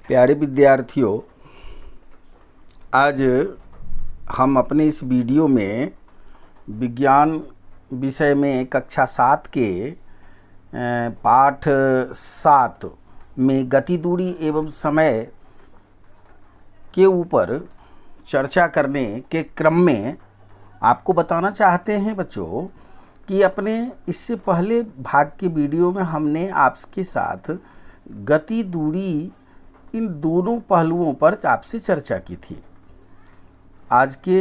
प्यारे विद्यार्थियों, आज हम अपने इस वीडियो में विज्ञान विषय में कक्षा 7 के पाठ 7 में गति, दूरी एवं समय के ऊपर चर्चा करने के क्रम में आपको बताना चाहते हैं बच्चों कि अपने इससे पहले भाग के वीडियो में हमने आपके साथ गति, दूरी इन दोनों पहलुओं पर आपसे चर्चा की थी। आज के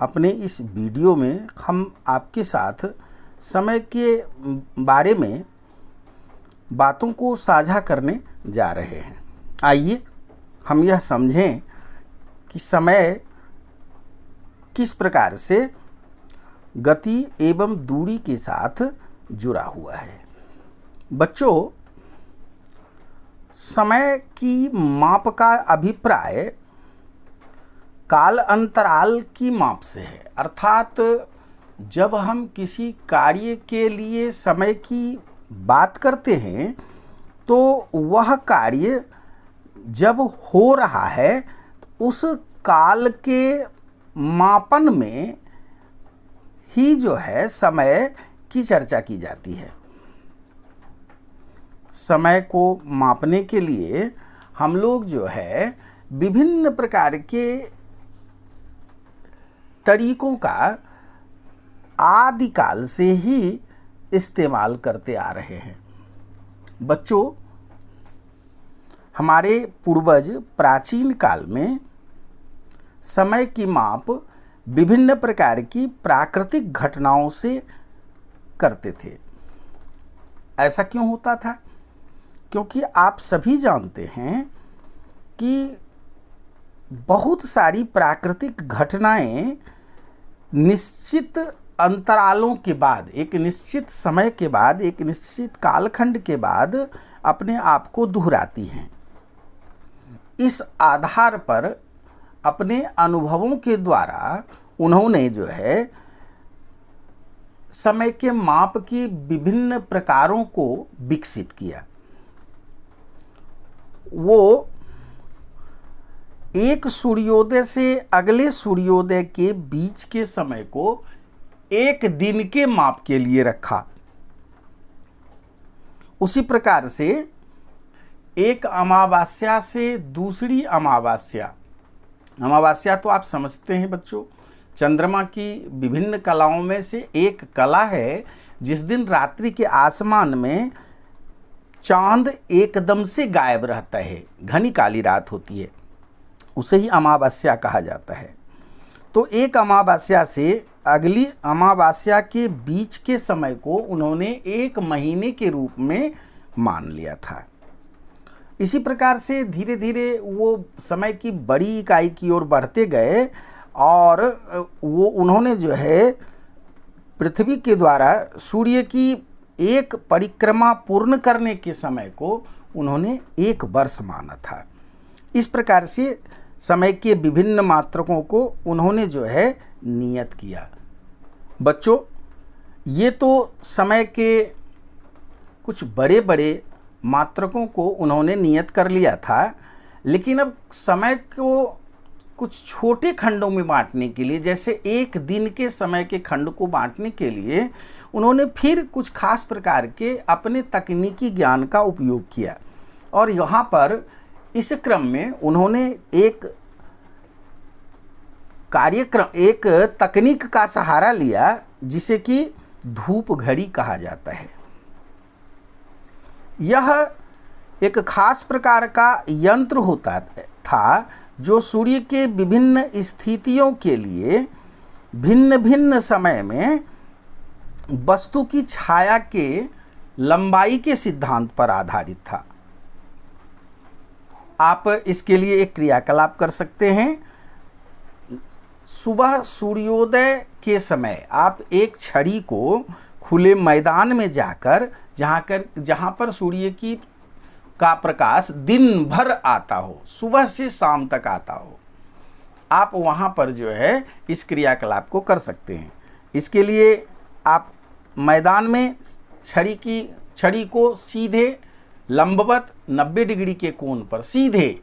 अपने इस वीडियो में हम आपके साथ समय के बारे में बातों को साझा करने जा रहे हैं। आइए हम यह समझें कि समय किस प्रकार से गति एवं दूरी के साथ जुड़ा हुआ है। बच्चों, समय की माप का अभिप्राय काल अंतराल की माप से है, अर्थात जब हम किसी कार्य के लिए समय की बात करते हैं तो वह कार्य जब हो रहा है तो उस काल के मापन में ही जो है समय की चर्चा की जाती है। समय को मापने के लिए हम लोग जो है विभिन्न प्रकार के तरीकों का आदिकाल से ही इस्तेमाल करते आ रहे हैं। बच्चों, हमारे पूर्वज प्राचीन काल में समय की माप विभिन्न प्रकार की प्राकृतिक घटनाओं से करते थे। ऐसा क्यों होता था? क्योंकि आप सभी जानते हैं कि बहुत सारी प्राकृतिक घटनाएं निश्चित अंतरालों के बाद, एक निश्चित समय के बाद, एक निश्चित कालखंड के बाद अपने आप को दोहराती हैं। इस आधार पर अपने अनुभवों के द्वारा उन्होंने जो है समय के माप की विभिन्न प्रकारों को विकसित किया। वो एक सूर्योदय से अगले सूर्योदय के बीच के समय को एक दिन के माप के लिए रखा। उसी प्रकार से एक अमावस्या से दूसरी अमावस्या, अमावस्या तो आप समझते हैं बच्चों, चंद्रमा की विभिन्न कलाओं में से एक कला है जिस दिन रात्रि के आसमान में चांद एकदम से गायब रहता है, घनी काली रात होती है, उसे ही अमावस्या कहा जाता है। तो एक अमावस्या से अगली अमावस्या के बीच के समय को उन्होंने एक महीने के रूप में मान लिया था। इसी प्रकार से धीरे धीरे वो समय की बड़ी इकाई की ओर बढ़ते गए और वो उन्होंने जो है पृथ्वी के द्वारा सूर्य की एक परिक्रमा पूर्ण करने के समय को उन्होंने एक वर्ष माना था। इस प्रकार से समय के विभिन्न मात्रकों को उन्होंने जो है नियत किया। बच्चों, ये तो समय के कुछ बड़े बड़े मात्रकों को उन्होंने नियत कर लिया था, लेकिन अब समय को कुछ छोटे खंडों में बांटने के लिए, जैसे एक दिन के समय के खंड को बांटने के लिए उन्होंने फिर कुछ खास प्रकार के अपने तकनीकी ज्ञान का उपयोग किया। और यहाँ पर इस क्रम में उन्होंने एक कार्यक्रम, एक तकनीक का सहारा लिया जिसे कि धूप घड़ी कहा जाता है। यह एक खास प्रकार का यंत्र होता था जो सूर्य के विभिन्न स्थितियों के लिए भिन्न भिन्न समय में वस्तु की छाया के लंबाई के सिद्धांत पर आधारित था। आप इसके लिए एक क्रियाकलाप कर सकते हैं। सुबह सूर्योदय के समय आप एक छड़ी को खुले मैदान में जाकर, जहाँ पर सूर्य की का प्रकाश दिन भर आता हो, सुबह से शाम तक आता हो, आप वहाँ पर जो है इस क्रियाकलाप को कर सकते हैं। इसके लिए आप मैदान में छड़ी को सीधे लंबवत 90 डिग्री के कोण पर सीधे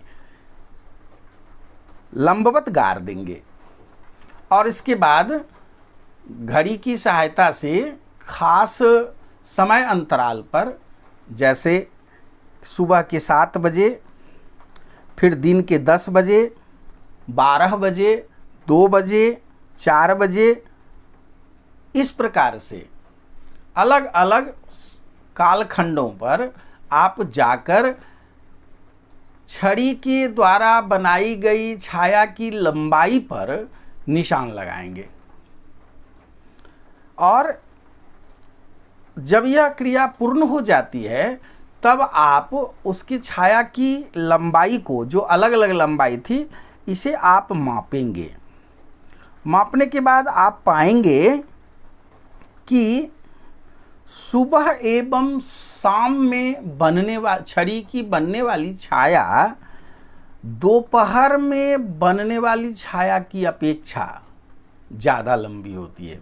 लंबवत गाड़ देंगे और इसके बाद घड़ी की सहायता से खास समय अंतराल पर, जैसे सुबह के 7 बजे, फिर दिन के 10 बजे, 12 बजे, 2 बजे, 4 बजे, इस प्रकार से अलग अलग कालखंडों पर आप जाकर छड़ी के द्वारा बनाई गई छाया की लंबाई पर निशान लगाएंगे और जब यह क्रिया पूर्ण हो जाती है तब आप उसकी छाया की लंबाई को, जो अलग अलग लंबाई थी, इसे आप मापेंगे। मापने के बाद आप पाएंगे कि सुबह एवं शाम में छड़ी की बनने वाली छाया दोपहर में बनने वाली छाया की अपेक्षा ज़्यादा लंबी होती है।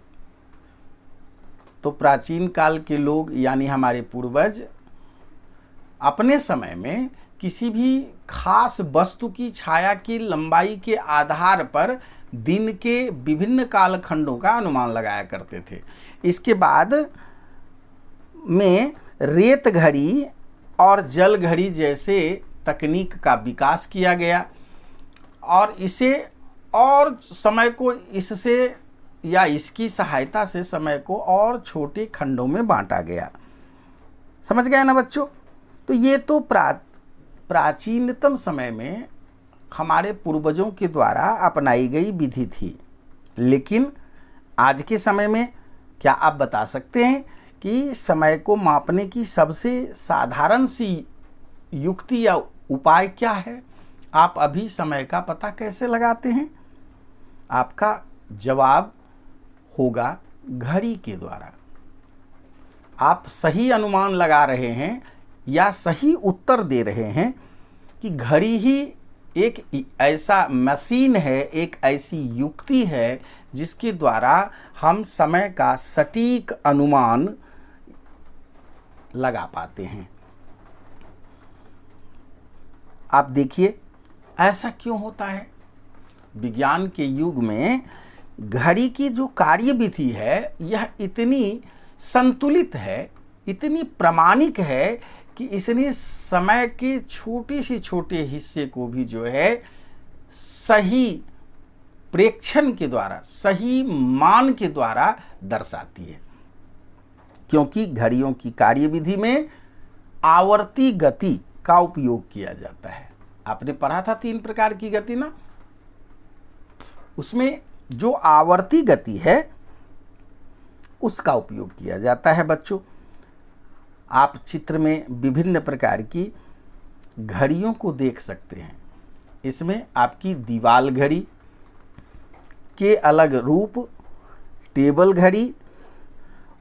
तो प्राचीन काल के लोग यानी हमारे पूर्वज अपने समय में किसी भी खास वस्तु की छाया की लंबाई के आधार पर दिन के विभिन्न कालखंडों का अनुमान लगाया करते थे। इसके बाद में रेत घड़ी और जल घड़ी जैसे तकनीक का विकास किया गया और इसे और समय को इससे या इसकी सहायता से समय को और छोटे खंडों में बांटा गया। समझ गए ना बच्चों? तो ये तो प्राचीनतम समय में हमारे पूर्वजों के द्वारा अपनाई गई विधि थी। लेकिन आज के समय में क्या आप बता सकते हैं कि समय को मापने की सबसे साधारण सी युक्ति या उपाय क्या है? आप अभी समय का पता कैसे लगाते हैं? आपका जवाब होगा घड़ी के द्वारा। आप सही अनुमान लगा रहे हैं या सही उत्तर दे रहे हैं कि घड़ी ही एक ऐसा मशीन है, एक ऐसी युक्ति है जिसके द्वारा हम समय का सटीक अनुमान लगा पाते हैं। आप देखिए ऐसा क्यों होता है? विज्ञान के युग में घड़ी की जो कार्यविधि है यह इतनी संतुलित है, इतनी प्रामाणिक है कि इसने समय के छोटे से छोटे हिस्से को भी जो है सही प्रेक्षण के द्वारा, सही मान के द्वारा दर्शाती है। क्योंकि घड़ियों की कार्यविधि में आवर्ती गति का उपयोग किया जाता है। आपने पढ़ा था 3 प्रकार की गति ना? उसमें जो आवर्ती गति है उसका उपयोग किया जाता है बच्चों। आप चित्र में विभिन्न प्रकार की घड़ियों को देख सकते हैं। इसमें आपकी दीवाल घड़ी के अलग रूप, टेबल घड़ी,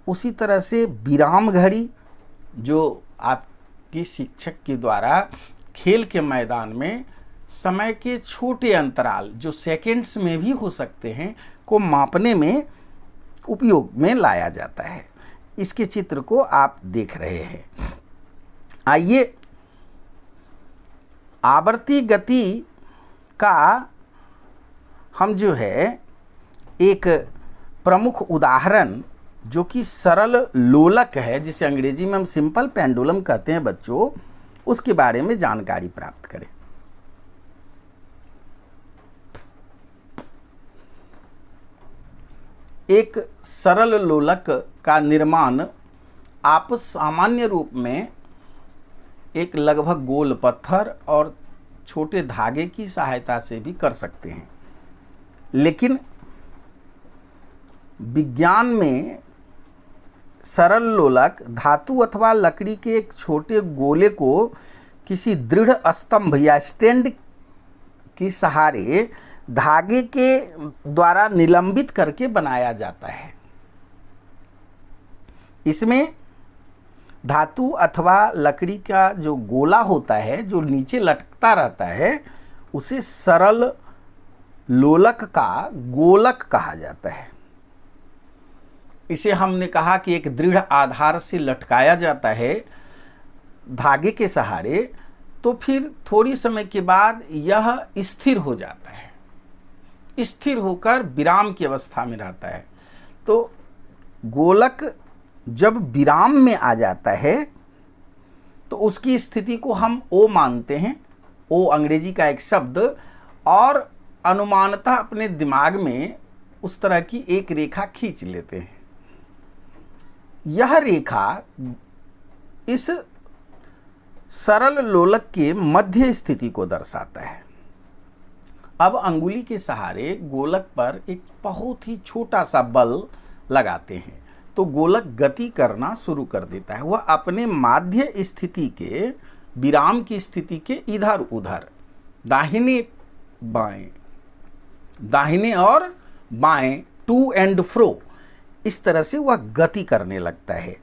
उसी तरह से विराम घड़ी जो आपकी शिक्षक के द्वारा खेल के मैदान में समय के छोटे अंतराल जो सेकंड्स में भी हो सकते हैं को मापने में उपयोग में लाया जाता है। इसके चित्र को आप देख रहे हैं। आइए आवर्ती गति का हम जो है एक प्रमुख उदाहरण जो कि सरल लोलक है, जिसे अंग्रेजी में हम सिंपल पेंडुलम कहते हैं बच्चों, उसके बारे में जानकारी प्राप्त करें। एक सरल लोलक का निर्माण आप सामान्य रूप में एक लगभग गोल पत्थर और छोटे धागे की सहायता से भी कर सकते हैं। लेकिन विज्ञान में सरल लोलक धातु अथवा लकड़ी के एक छोटे गोले को किसी दृढ़ स्तंभ या स्टैंड के सहारे धागे के द्वारा निलंबित करके बनाया जाता है। इसमें धातु अथवा लकड़ी का जो गोला होता है जो नीचे लटकता रहता है उसे सरल लोलक का गोलक कहा जाता है। इसे हमने कहा कि एक दृढ़ आधार से लटकाया जाता है धागे के सहारे, तो फिर थोड़ी समय के बाद यह स्थिर हो जाता है, स्थिर होकर विराम की अवस्था में रहता है। तो गोलक जब विराम में आ जाता है तो उसकी स्थिति को हम ओ मानते हैं, ओ अंग्रेजी का एक शब्द, और अनुमानतः अपने दिमाग में उस तरह की एक रेखा खींच लेते हैं। यह रेखा इस सरल लोलक के मध्य स्थिति को दर्शाता है। अब अंगुली के सहारे गोलक पर एक बहुत ही छोटा सा बल लगाते हैं तो गोलक गति करना शुरू कर देता है। वह अपने माध्य स्थिति के, विराम की स्थिति के इधर उधर, दाहिने बाएं, दाहिने और बाएं, टू एंड फ्रो, इस तरह से वह गति करने लगता है।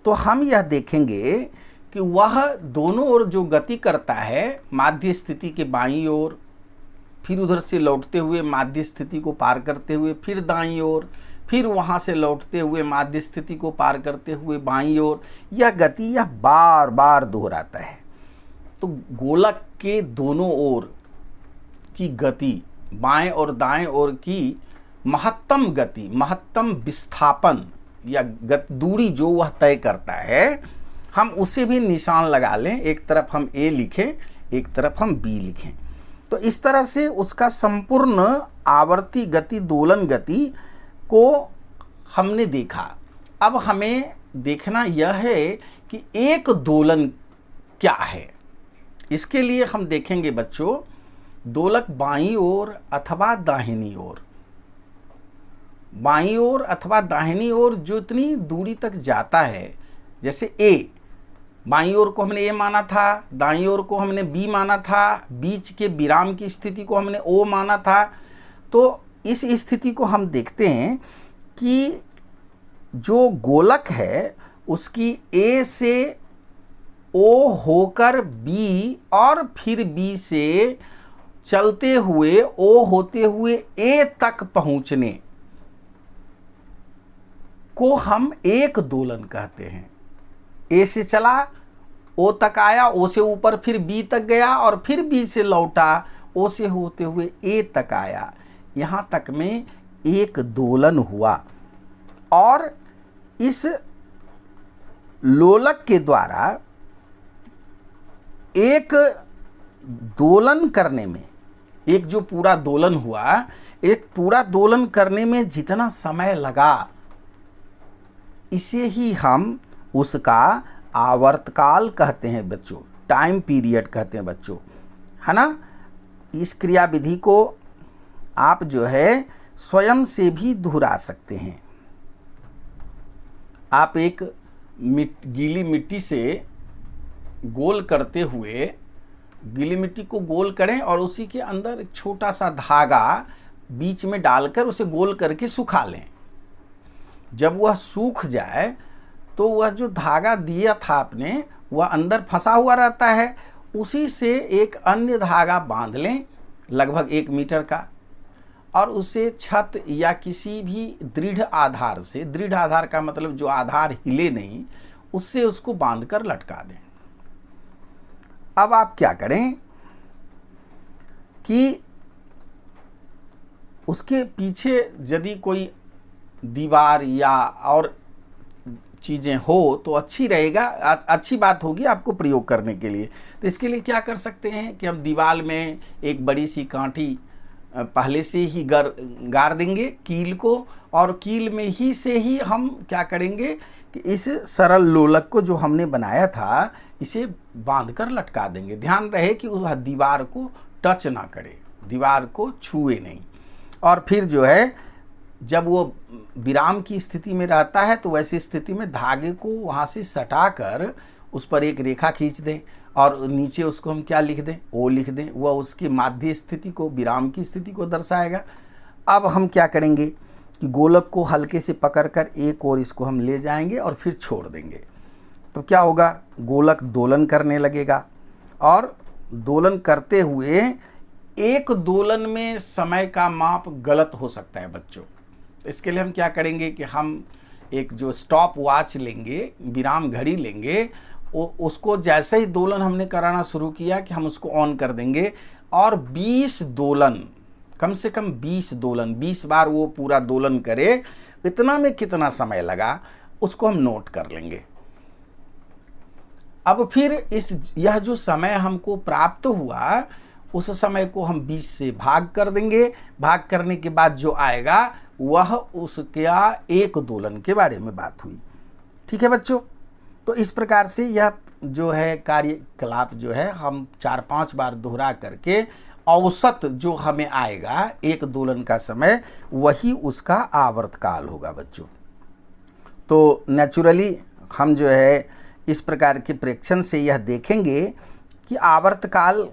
तो हम यह देखेंगे कि वह दोनों ओर जो गति करता है, माध्य स्थिति के बाईं ओर, फिर उधर से लौटते हुए माध्य स्थिति को पार करते हुए फिर दाईं ओर, फिर वहाँ से लौटते हुए माध्य स्थिति को पार करते हुए बाईं ओर, यह गति यह बार बार दोहराता है। तो गोलक के दोनों ओर की गति, बाएं और दाएं ओर की महत्तम गति, महत्तम विस्थापन या दूरी जो वह तय करता है, हम उसे भी निशान लगा लें। एक तरफ हम ए लिखें, एक तरफ हम बी लिखें। तो इस तरह से उसका संपूर्ण आवर्ती गति, दोलन गति को हमने देखा। अब हमें देखना यह है कि एक दोलन क्या है। इसके लिए हम देखेंगे बच्चों, दोलक बाईं ओर अथवा दाहिनी ओर, बाईं ओर अथवा दाहिनी ओर जो इतनी दूरी तक जाता है, जैसे ए, बाईं ओर को हमने ए माना था, दाईं ओर को हमने बी माना था, बीच के विराम की स्थिति को हमने ओ माना था। तो इस स्थिति को हम देखते हैं कि जो गोलक है उसकी ए से ओ होकर बी और फिर बी से चलते हुए ओ होते हुए ए तक पहुंचने को हम एक दोलन कहते हैं। ए से चला, ओ तक आया, ओ से ऊपर फिर बी तक गया और फिर बी से लौटा, ओ से होते हुए ए तक आया, यहाँ तक में एक दोलन हुआ। और इस लोलक के द्वारा एक दोलन करने में, एक जो पूरा दोलन हुआ, एक पूरा दोलन करने में जितना समय लगा, इसे ही हम उसका आवर्तकाल कहते हैं बच्चों, टाइम पीरियड कहते हैं बच्चों, है ना। इस क्रिया विधि को आप जो है स्वयं से भी दोहरा सकते हैं। आप एक गीली मिट्टी से गोल करते हुए, गीली मिट्टी को गोल करें और उसी के अंदर एक छोटा सा धागा बीच में डालकर उसे गोल करके सुखा लें। जब वह सूख जाए तो वह जो धागा दिया था आपने, वह अंदर फंसा हुआ रहता है, उसी से एक अन्य धागा बांध लें लगभग 1 मीटर का, और उसे छत या किसी भी दृढ़ आधार से, दृढ़ आधार का मतलब जो आधार हिले नहीं, उससे उसको बांधकर लटका दें। अब आप क्या करें कि उसके पीछे यदि कोई दीवार या और चीज़ें हो तो अच्छी रहेगा, अच्छी बात होगी आपको प्रयोग करने के लिए। तो इसके लिए क्या कर सकते हैं कि हम दीवार में एक बड़ी सी कांटी पहले से ही गाड़ देंगे कील को, और कील में ही से ही हम क्या करेंगे कि इस सरल लोलक को जो हमने बनाया था, इसे बांधकर लटका देंगे। ध्यान रहे कि वह दीवार को टच ना करे, दीवार को छुए नहीं। और फिर जो है जब वो विराम की स्थिति में रहता है तो वैसी स्थिति में धागे को वहाँ से सटाकर उस पर एक रेखा खींच दें और नीचे उसको हम क्या लिख दें, ओ लिख दें। वह उसकी माध्य स्थिति को, विराम की स्थिति को दर्शाएगा। अब हम क्या करेंगे कि गोलक को हल्के से पकड़कर एक और इसको हम ले जाएंगे और फिर छोड़ देंगे। तो क्या होगा, गोलक दोलन करने लगेगा, और दोलन करते हुए एक दोलन में समय का माप गलत हो सकता है बच्चों। तो इसके लिए हम क्या करेंगे कि हम एक जो स्टॉप वॉच लेंगे, विराम घड़ी लेंगे, उसको जैसे ही दोलन हमने कराना शुरू किया कि हम उसको ऑन कर देंगे, और 20 दोलन, कम से कम 20 दोलन, 20 बार वो पूरा दोलन करे, इतना में कितना समय लगा उसको हम नोट कर लेंगे। अब फिर यह जो समय हमको प्राप्त हुआ, उस समय को हम 20 से भाग कर देंगे। भाग करने के बाद जो आएगा वह उसका एक दोलन के बारे में बात हुई। ठीक है बच्चों, तो इस प्रकार से यह जो है कार्यकलाप जो है हम 4-5 बार दोहरा करके औसत जो हमें आएगा एक दोलन का समय, वही उसका आवर्तकाल होगा बच्चों। तो नेचुरली हम जो है इस प्रकार के प्रेक्षण से यह देखेंगे कि आवर्तकाल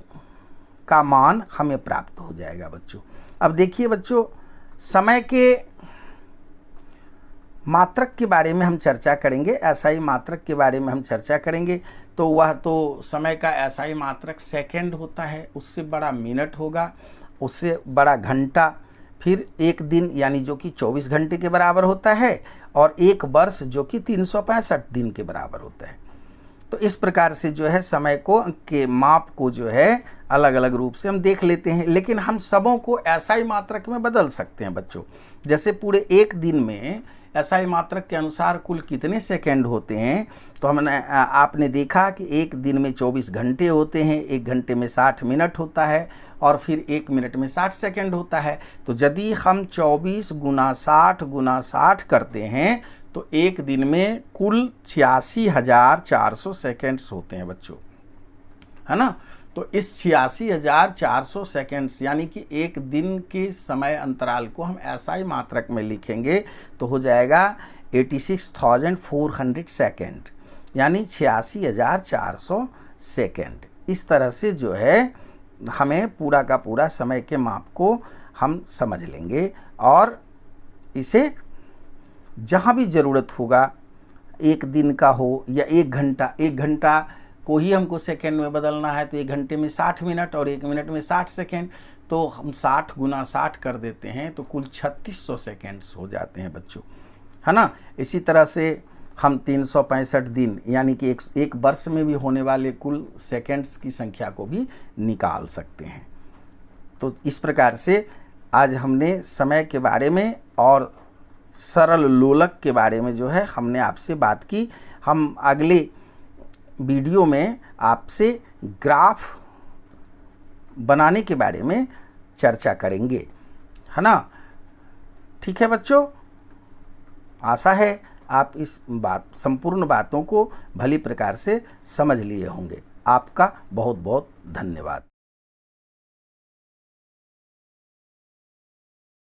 का मान हमें प्राप्त हो जाएगा बच्चों। अब देखिए बच्चों, समय के मात्रक के बारे में हम चर्चा करेंगे, एसआई मात्रक के बारे में हम चर्चा करेंगे। तो वह तो समय का एसआई मात्रक सेकंड होता है, उससे बड़ा मिनट होगा, उससे बड़ा घंटा, फिर एक दिन यानी जो कि 24 घंटे के बराबर होता है, और एक वर्ष जो कि 365 दिन के बराबर होता है। तो इस प्रकार से जो है समय को के माप को जो है अलग अलग रूप से हम देख लेते हैं, लेकिन हम सबों को एसआई मात्रक में बदल सकते हैं बच्चों। जैसे पूरे एक दिन में एसआई मात्रक के अनुसार कुल कितने सेकंड होते हैं, तो हमने आपने देखा कि एक दिन में 24 घंटे होते हैं, एक घंटे में 60 मिनट होता है, और फिर एक मिनट में 60 सेकंड होता है। तो यदि हम 24 × 60 × 60 करते हैं तो एक दिन में कुल 86,400 सेकेंड्स होते हैं बच्चों, है ना। तो इस 86,400 सेकेंड्स यानी कि एक दिन के समय अंतराल को हम एसआई मात्रक में लिखेंगे तो हो जाएगा 86,400 सेकेंड, यानी 86,400 सेकेंड। इस तरह से जो है हमें पूरा का पूरा समय के माप को हम समझ लेंगे, और इसे जहाँ भी ज़रूरत होगा, एक दिन का हो या एक घंटा को ही हमको सेकेंड में बदलना है, तो एक घंटे में 60 मिनट और एक मिनट में 60 सेकेंड, तो हम 60 × 60 कर देते हैं तो कुल 3600 सेकेंड्स हो जाते हैं बच्चों, है ना। इसी तरह से हम 365 दिन यानी कि एक वर्ष में भी होने वाले कुल सेकेंड्स की संख्या को भी निकाल सकते हैं। तो इस प्रकार से आज हमने समय के बारे में और सरल लोलक के बारे में जो है हमने आपसे बात की। हम अगले वीडियो में आपसे ग्राफ बनाने के बारे में चर्चा करेंगे, है ना। ठीक है बच्चों, आशा है आप इस संपूर्ण बातों को भली प्रकार से समझ लिए होंगे। आपका बहुत बहुत धन्यवाद।